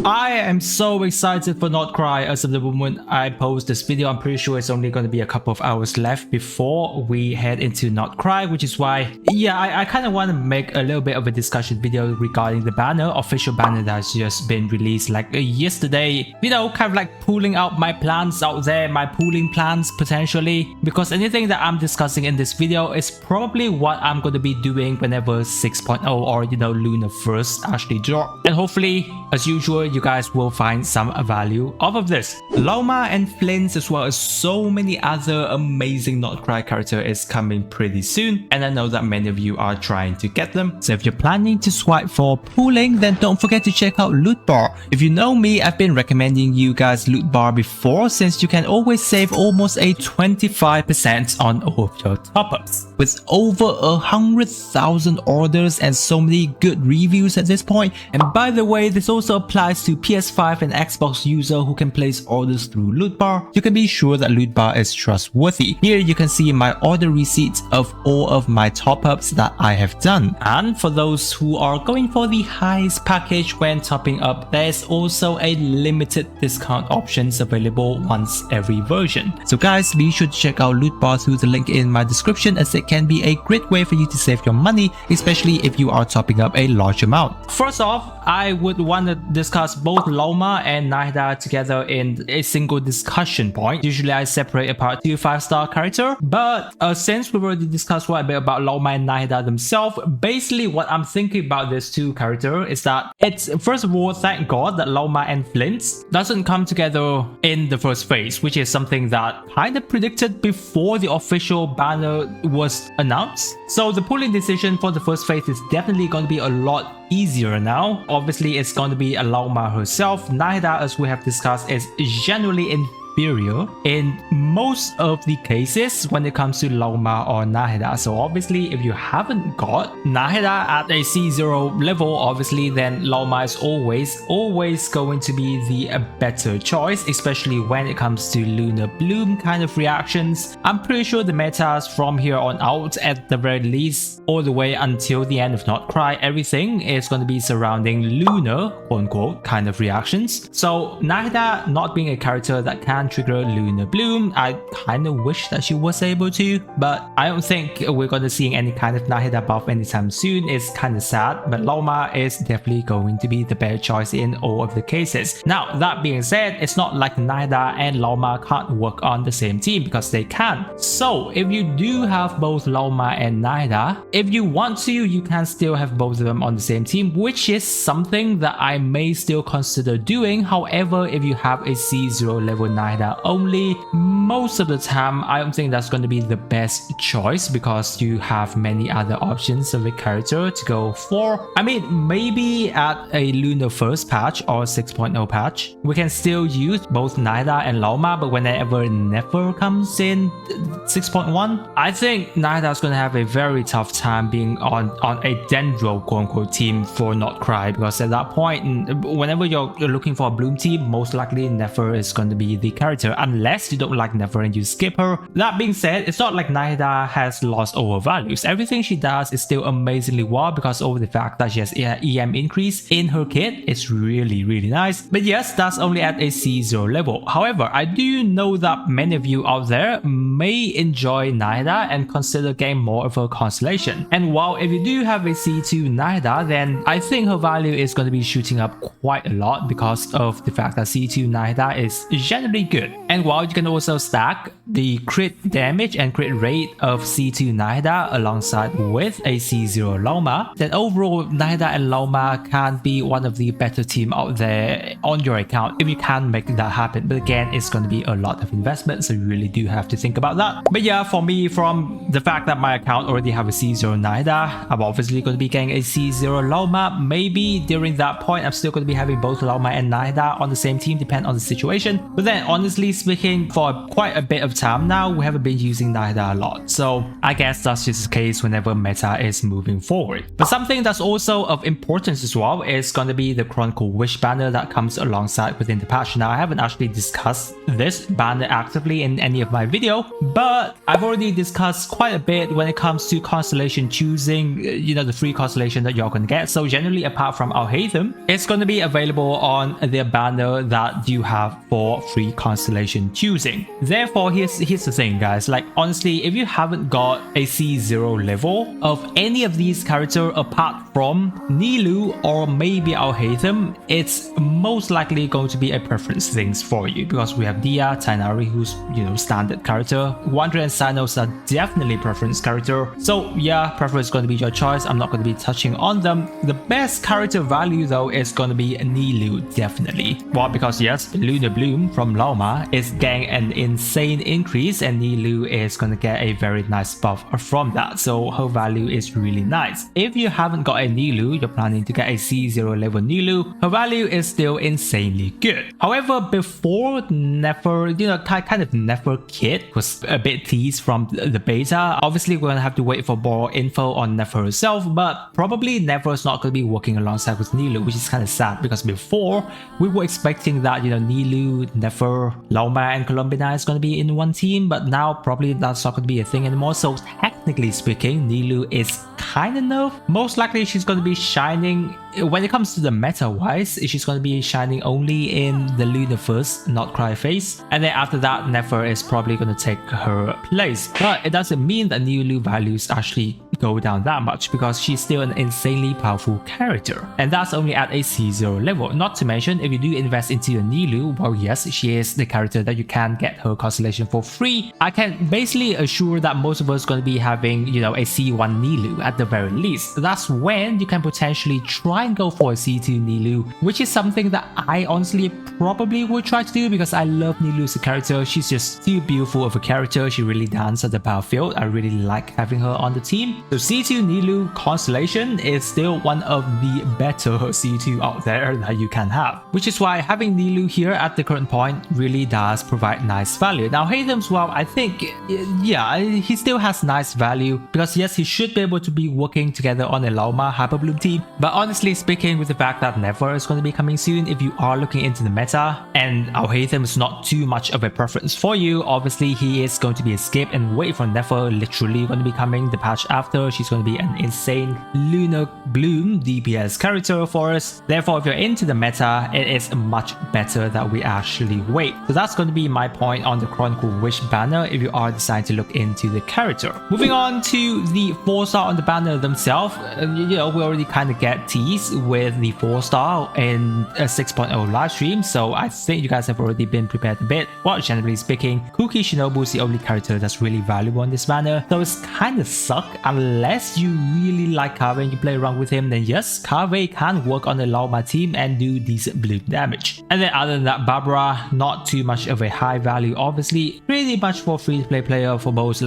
I am so excited for Not Cry as of the moment I post this video. I'm pretty sure it's only going to be a couple of hours left before we head into Not Cry, which is why, yeah, I kind of want to make a little bit of a discussion video regarding the banner, official banner that has just been released like yesterday. You know, kind of like pulling out my plans out there, my pooling plans potentially, because anything that I'm discussing in this video is probably what I'm going to be doing whenever 6.0 or, you know, Lunar first actually drop. And hopefully, as usual, you guys will find some value off of this. Lauma and Flint, as well as so many other amazing Not Cry character is coming pretty soon, and I know that many of you are trying to get them. So if you're planning to swipe for pooling, then don't forget to check out Loot Bar. If you know me, I've been recommending you guys Loot Bar before, since you can always save almost a 25% on all of your top-ups. With over 100,000 orders and so many good reviews at this point. And by the way, this also applies to PS5 and Xbox user who can place orders through Loot Bar. You can be sure that Loot Bar is trustworthy. Here you can see my order receipts of all of my top-ups that I have done. And for those who are going for the highest package when topping up, there's also a limited discount options available once every version. So guys, be sure to check out Loot Bar through the link in my description, as it can be a great way for you to save your money, especially if you are topping up a large amount. First off, I would want to discuss both Lauma and Nahida together in a single discussion point. Usually I separate apart 2 5-star character, but since we've already discussed quite a bit about Lauma and Nahida themselves, basically what I'm thinking about these two characters is that it's, first of all, thank God that Lauma and Flint doesn't come together in the first phase, which is something that kind of predicted before the official banner was announced. So the pooling decision for the first phase is definitely going to be a lot easier now. Obviously, it's going to be Lauma herself. Nahida, as we have discussed, is generally inferior in most of the cases when it comes to Lauma or Nahida. So obviously, if you haven't got Nahida at a C0 level, obviously then Lauma is always going to be the better choice, especially when it comes to Lunar Bloom kind of reactions. I'm pretty sure the metas from here on out, at the very least, all the way until the end of Not Cry, everything is going to be surrounding Lunar, quote unquote, kind of reactions. So Nahida not being a character that can trigger Lunar Bloom, I kind of wish that she was able to, but I don't think we're going to see any kind of Nahida buff anytime soon. It's kind of sad, but Lauma is definitely going to be the better choice in all of the cases. Now, that being said, it's not like Nahida and Lauma can't work on the same team, because they can. So if you do have both Lauma and Nahida, if you want to, you can still have both of them on the same team, which is something that I may still consider doing. However, if you have a C0 level Nahida only, most of the time I don't think that's going to be the best choice, because you have many other options of a character to go for. I mean, maybe at a Lunar first patch or 6.0 patch, we can still use both Nahida and Lauma, but whenever Never comes in 6.1, I think Nahida is going to have a very tough time being on a Dendro quote-unquote team for Not Cry, because at that point, whenever you're looking for a Bloom team, most likely Never is going to be the character, unless you don't like Never and you skip her. That being said, it's not like Nahida has lost all her values. Everything she does is still amazingly wild, because of the fact that she has EM increase in her kit is really nice. But yes, that's only at a C0 level. However, I do know that many of you out there may enjoy Nahida and consider getting more of a constellation. And while if you do have a C2 Nahida, then I think her value is going to be shooting up quite a lot, because of the fact that C2 Nahida is generally good. And while you can also stack the crit damage and crit rate of C2 Nahida alongside with a C0 Lauma, then overall Nahida and Lauma can be one of the better team out there on your account if you can make that happen. But again, it's going to be a lot of investment, so you really do have to think about that. But yeah, for me, from the fact that my account already have a C0 Nahida, I'm obviously going to be getting a C0 Lauma. Maybe during that point, I'm still going to be having both Lauma and Nahida on the same team, depending on the situation. But then on honestly speaking, for quite a bit of time now, we haven't been using Nahida a lot. So I guess that's just the case whenever meta is moving forward. But something that's also of importance as well is going to be the Chronicle Wish banner that comes alongside within the patch. Now, I haven't actually discussed this banner actively in any of my video, but I've already discussed quite a bit when it comes to constellation choosing, the free constellation that you're going to get. So generally, apart from Al-Haytham, it's going to be available on the banner that you have for free constellation choosing. Therefore, here's the thing, guys. Like, honestly, if you haven't got a C0 level of any of these characters apart from Nilou or maybe Al-Haytham, it's most likely going to be a preference things for you, because we have Dia, Tainari, who's standard character. Wanderer and Sinos are definitely preference character. So yeah, preference is going to be your choice. I'm not going to be touching on them. The best character value though is going to be Nilou, definitely. Well, because yes, Lunar Bloom from Lauma is getting an insane increase, and Nilou is going to get a very nice buff from that. So her value is really nice. If you haven't got a Nilou, you're planning to get a C0 level Nilou, her value is still insanely good. However, before Nefer, kind of Nefer kit was a bit teased from the beta. Obviously, we're gonna have to wait for more info on Nefer herself, but probably Nefer is not gonna be working alongside with Nilou, which is kind of sad, because before we were expecting that Nilou, Nefer, Lauma, and Columbina is gonna be in one team, but now probably that's not gonna be a thing anymore. So technically speaking, Nilou is kind of nerfed. Most likely she's going to be shining, when it comes to the meta wise, she's going to be shining only in the Lunar first, not Krai phase, and then after that Nefer is probably going to take her place. But it doesn't mean that Nilou values actually go down that much, because she's still an insanely powerful character, and that's only at a C0 level. Not to mention, if you do invest into your Nilou, well yes, she is the character that you can get her constellation for free. I can basically assure that most of us are going to be having a C1 Nilou at the very least. That's when you can potentially try and go for a C2 Nilou, which is something that I honestly probably would try to do, because I love Nilou as a character. She's just too beautiful of a character. She really dances at the battlefield. I really like having her on the team. So C2 Nilou constellation is still one of the better C2 out there that you can have, which is why having Nilou here at the current point really does provide nice value. Now Haytham's, well, I think yeah, he still has nice value, because yes, he should be able to be working together on a Lauma Hyperbloom team, but honestly speaking, with the fact that Nefer is going to be coming soon, if you are looking into the meta and Al-Haytham is not too much of a preference for you, obviously he is going to be a skip and wait for Nefer literally going to be coming the patch after. She's going to be an insane Lunar Bloom DPS character for us. Therefore, if you're into the meta, it is much better that we actually wait. So that's going to be my point on the Chronicle Wish banner if you are deciding to look into the character. Moving on to the 4-star on the banner themselves, we already kind of get teased with the 4-star in a 6.0 live stream, so I think you guys have already been prepared a bit. Well, generally speaking, Kuki Shinobu is the only character that's really valuable on this banner, so it's kind of suck. Unless you really like Kave and you play around with him, then yes, Kave can work on the Lauma team and do decent bloom damage. And then other than that, Barbara, not too much of a high value, obviously, pretty much for free-to-play player for both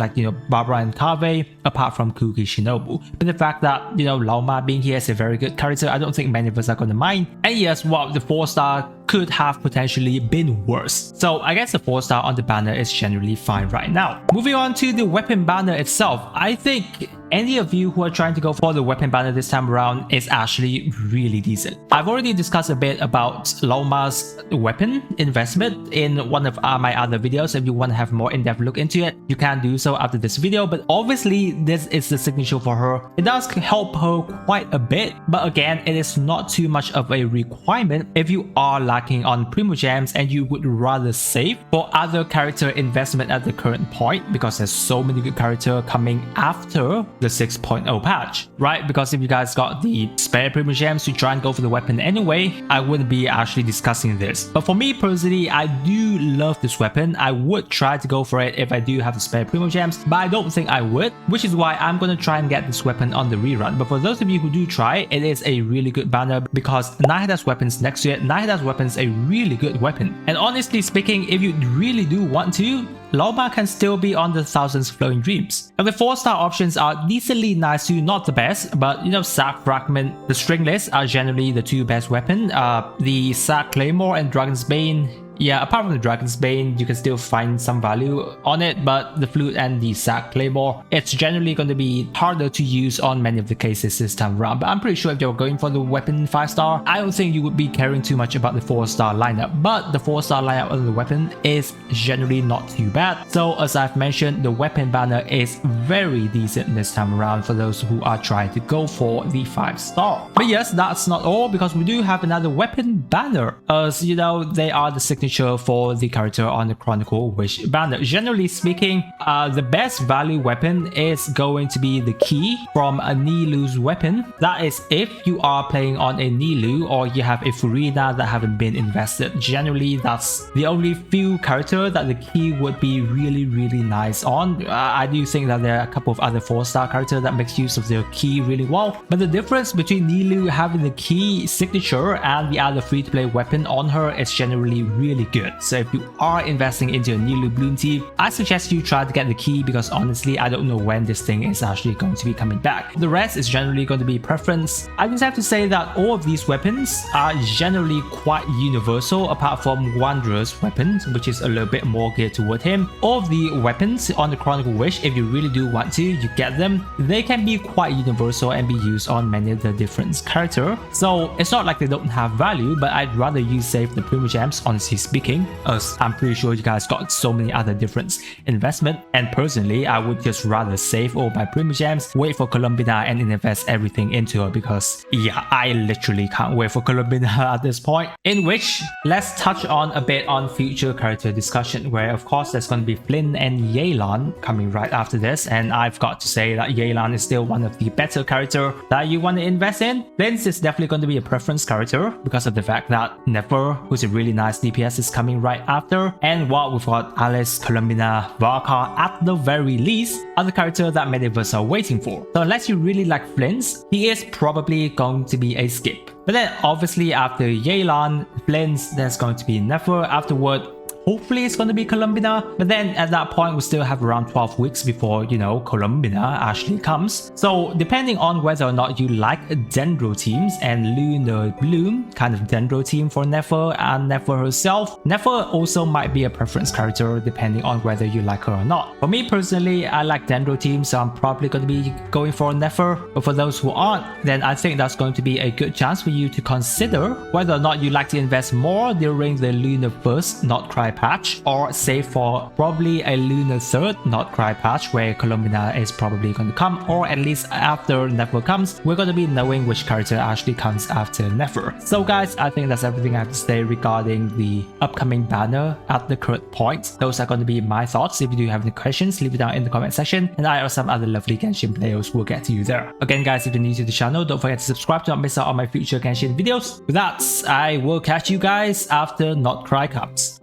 Barbara and Kave, apart from Kuki Shinobu. But the fact that Lauma being here is a very good character, I don't think many of us are gonna mind. And yes, well, the 4-star could have potentially been worse. So I guess the 4-star on the banner is generally fine right now. Moving on to the weapon banner itself, I think any of you who are trying to go for the weapon banner this time around is actually really decent. I've already discussed a bit about Lauma's weapon investment in one of my other videos. If you want to have a more in-depth look into it, you can do so after this video, but obviously this is the signature for her. It does help her quite a bit, but again, it is not too much of a requirement if you are lacking on Primogems and you would rather save for other character investment at the current point, because there's so many good characters coming after the 6.0 patch, right? Because if you guys got the spare Primogems to try and go for the weapon anyway, I wouldn't be actually discussing this. But for me personally, I do love this weapon. I would try to go for it if I do have the spare Primogems, but I don't think I would, which is why I'm going to try and get this weapon on the rerun. But for those of you who do try, it is a really good banner, because Nahida's weapons next to it, Nahida's weapon is a really good weapon. And honestly speaking, if you really do want to, Lauma can still be on the Thousands Flowing Dreams. And the 4-star options are decently nice too, not the best, but Sack Fragment, the Stringless are generally the two best weapons. The Sack Claymore and Dragon's Bane, yeah, apart from the Dragon's Bane, you can still find some value on it, but the Flute and the Sack Claymore, it's generally going to be harder to use on many of the cases this time around. But I'm pretty sure if you're going for the weapon 5-star, I don't think you would be caring too much about the 4-star lineup. But the 4-star lineup of the weapon is generally not too bad. So as I've mentioned, the weapon banner is very decent this time around for those who are trying to go for the 5-star. But yes, that's not all, because we do have another weapon banner. As you know, they are the signature for the character on the Chronicle Banner. Generally speaking, the best value weapon is going to be the key from a Nilu's weapon. That is if you are playing on a Nilu or you have a Furina that haven't been invested. Generally, that's the only few character that the key would be really nice on. I do think that there are a couple of other 4-star characters that makes use of their key really well. But the difference between Nilu having the key signature and the other free-to-play weapon on her is generally really good. So if you are investing into a Nilu Bloom team, I suggest you try to get the key, because honestly, I don't know when this thing is actually going to be coming back. The rest is generally going to be preference. I just have to say that all of these weapons are generally quite universal, apart from Wanderer's weapons, which is a little bit more geared toward him. All of the weapons on the Chronicle Wish, if you really do want to, you get them. They can be quite universal and be used on many of the different characters. So it's not like they don't have value, but I'd rather you save the Primogems, honestly speaking, as I'm pretty sure you guys got so many other different investment. And personally, I would just rather save all my Primogems, wait for Columbina and invest everything into her, because yeah, I literally can't wait for Columbina at this point. In which, let's touch on a bit on future character discussion, where of course there's going to be Flynn and Yelan coming right after this, and I've got to say that Yelan is still one of the better character that you want to invest in. Flynn is definitely going to be a preference character because of the fact that Nefer, who's a really nice DPS, is coming right after, and while we've got Alice, Columbina, Varka at the very least are the character that many of us are waiting for. So unless you really like Flynn's, he is probably going to be a skip. But then obviously after Yelan, Flynn's, there's going to be Nefer. Afterward, hopefully it's going to be Columbina, but then at that point we still have around 12 weeks before, you know, Columbina actually comes. So depending on whether or not you like Dendro teams and Lunar Bloom kind of Dendro team for Nefer and Nefer herself, Nefer also might be a preference character depending on whether you like her or not. For me personally, I like Dendro teams, so I'm probably going to be going for Nefer. But for those who aren't, then I think that's going to be a good chance for you to consider whether or not you like to invest more during the Lunar first, not Cry patch, or save for probably a Lunar third, not Cry patch, where Columbina is probably going to come, or at least after Nefer comes, we're going to be knowing which character actually comes after Nefer. So guys, I think that's everything I have to say regarding the upcoming banner at the current point. Those are going to be my thoughts. If you do have any questions, leave it down in the comment section, and I or some other lovely Genshin players will get to you there. Again guys, if you're new to the channel, don't forget to subscribe to not miss out on my future Genshin videos. With that, I will catch you guys after Not Cry comes.